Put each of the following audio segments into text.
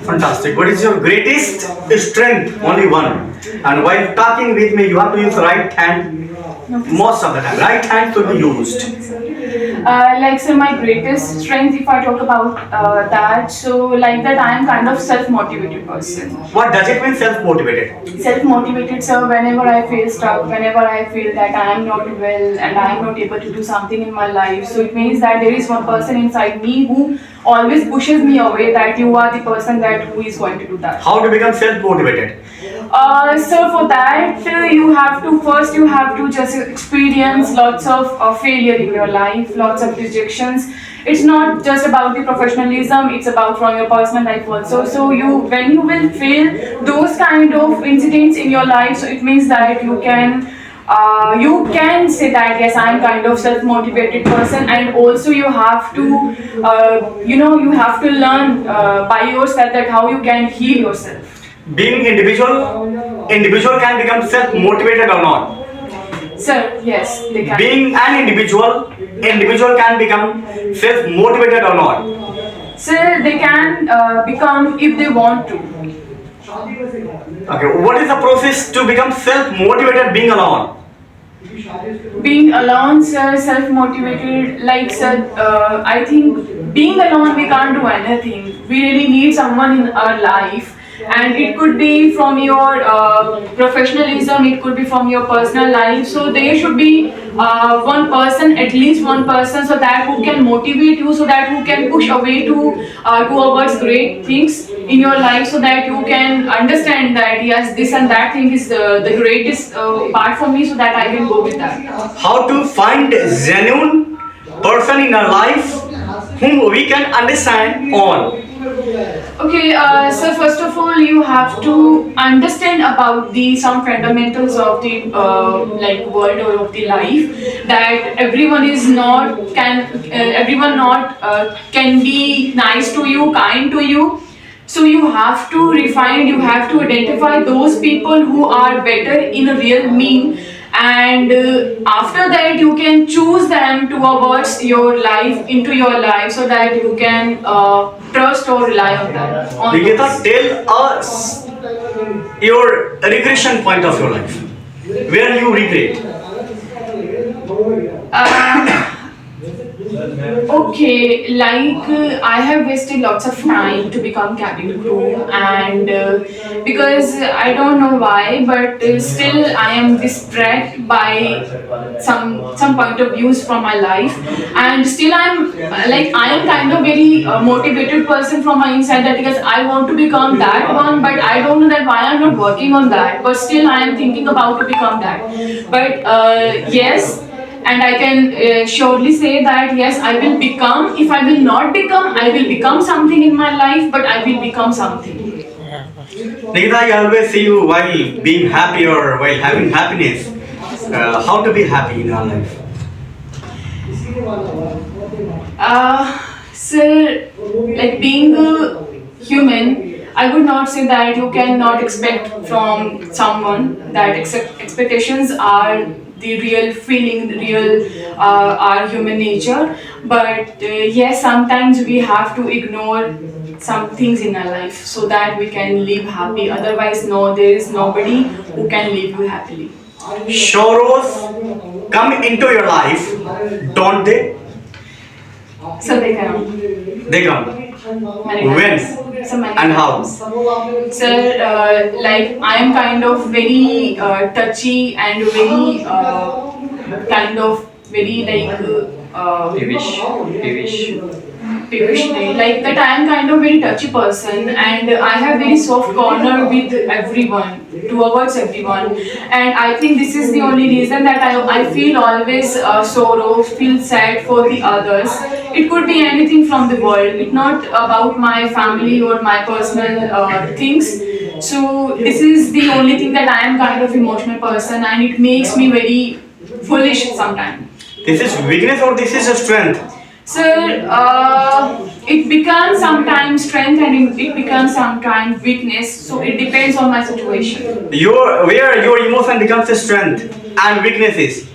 Fantastic. What is your greatest strength? Only one. And while talking with me, you have to use right hand most of the time. Right hand should be used. Like so my greatest strength, if I talk about that, so like that I am kind of self-motivated person. What does it mean self-motivated? Self-motivated, so whenever I feel stuck, whenever I feel that I am not well and I am not able to do something in my life, so it means that there is one person inside me who always pushes me away, that you are the person that who is going to do that. How to become self-motivated? So for that, you have to just experience lots of failure in your life, lots of rejections. It's not just about the professionalism; it's about from your personal life also. So when you will feel those kind of incidents in your life, so it means that you can say that yes, I am kind of self-motivated person, and also you have to you have to learn by yourself that how you can heal yourself. Being individual can become self-motivated or not? Sir, yes, they can. Being an individual can become self-motivated or not? Sir, they can become if they want to. Okay, what is the process to become self-motivated being alone? Being alone, sir, self-motivated, like sir, I think being alone we can't do anything. We really need someone in our life, and it could be from your professionalism, it could be from your personal life. So there should be one person, at least one person, so that who can motivate you, so that who can push away to towards great things in your life, so that you can understand that yes, this and that thing is the greatest part for me, so that I can go with that. How to find a genuine person in our life whom we can understand on? Okay, so first of all, you have to understand about the some fundamentals of the like world or of the life, that everyone not can be nice to you, kind to you. So you have to refine, you have to identify those people who are better in a real mean, and after that you can choose them towards your life, into your life, so that you can trust or rely on them. Nikita, tell us your regression point of your life. Where you regret? Uh, Okay, like I have wasted lots of time to become cabin crew, and because I don't know why, but still I am distracted by some point of views from my life, and still I am kind of very motivated person from my inside, that because I want to become that one, but I don't know that why I'm not working on that, but still I am thinking about to become that, but yes, and I can surely say that yes, I will become. If I will not become, I will become something in my life, but I will become something. Nikita, I always see you while being happy or while having happiness. How to be happy in our life? Sir, like being a human, I would not say that you cannot expect from someone that expectations are the real feeling, the real our human nature. But yes, sometimes we have to ignore some things in our life so that we can live happy. Otherwise, no, there is nobody who can live you happily. Sorrows come into your life, don't they? So they come. They come. Many When times. So many and how? times. Sir, like I am kind of very touchy and very kind of very like peevish, like that I am kind of very touchy person, and I have very soft corner with everyone, towards everyone, and I think this is the only reason that I feel always sorrow, feel sad for the others. It could be anything from the world, it's not about my family or my personal things. So this is the only thing that I am kind of emotional person, and it makes me very foolish sometimes. This is weakness or this is a strength? Sir, it becomes sometimes strength and it becomes sometimes weakness. So it depends on my situation. Where your emotion becomes a strength and weakness is?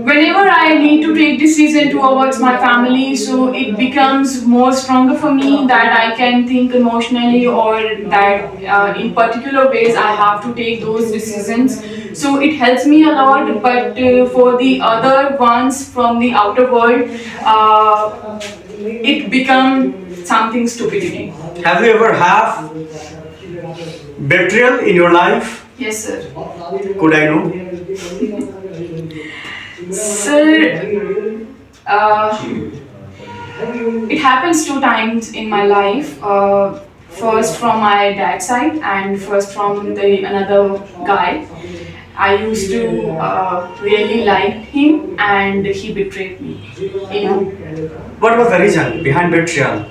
whenever I need to take decision towards my family, so it becomes more stronger for me that I can think emotionally, or that in particular ways I have to take those decisions. So it helps me a lot. But for the other ones from the outer world, it become something stupidity. Have you ever have betrayal in your life? Yes, sir. Could I know? Sir, it happens two times in my life. First from my dad's side, and first from the another guy. I used to really like him, and he betrayed me. You know. What was the reason behind betrayal?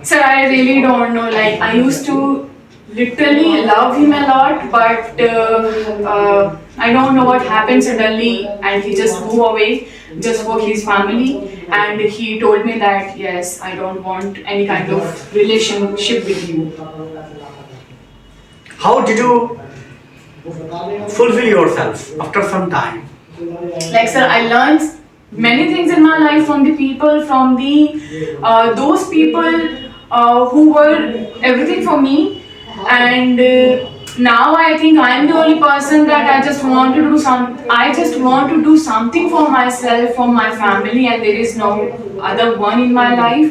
Sir, I really don't know. Like, I used to literally love him a lot, but I don't know what happened suddenly, and he just moved away just for his family. And he told me that, yes, I don't want any kind of relationship with you. How did you fulfill yourself after some time? Like, sir, I learned many things in my life from the people, from the those people who were everything for me. And now I think I am the only person that I just want to do I just want to do something for myself, for my family, and there is no other one in my life.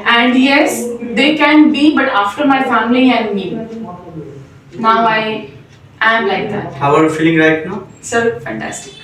And yes, they can be, but after my family and me. Now I am like that. How are you feeling right now? Sir, fantastic.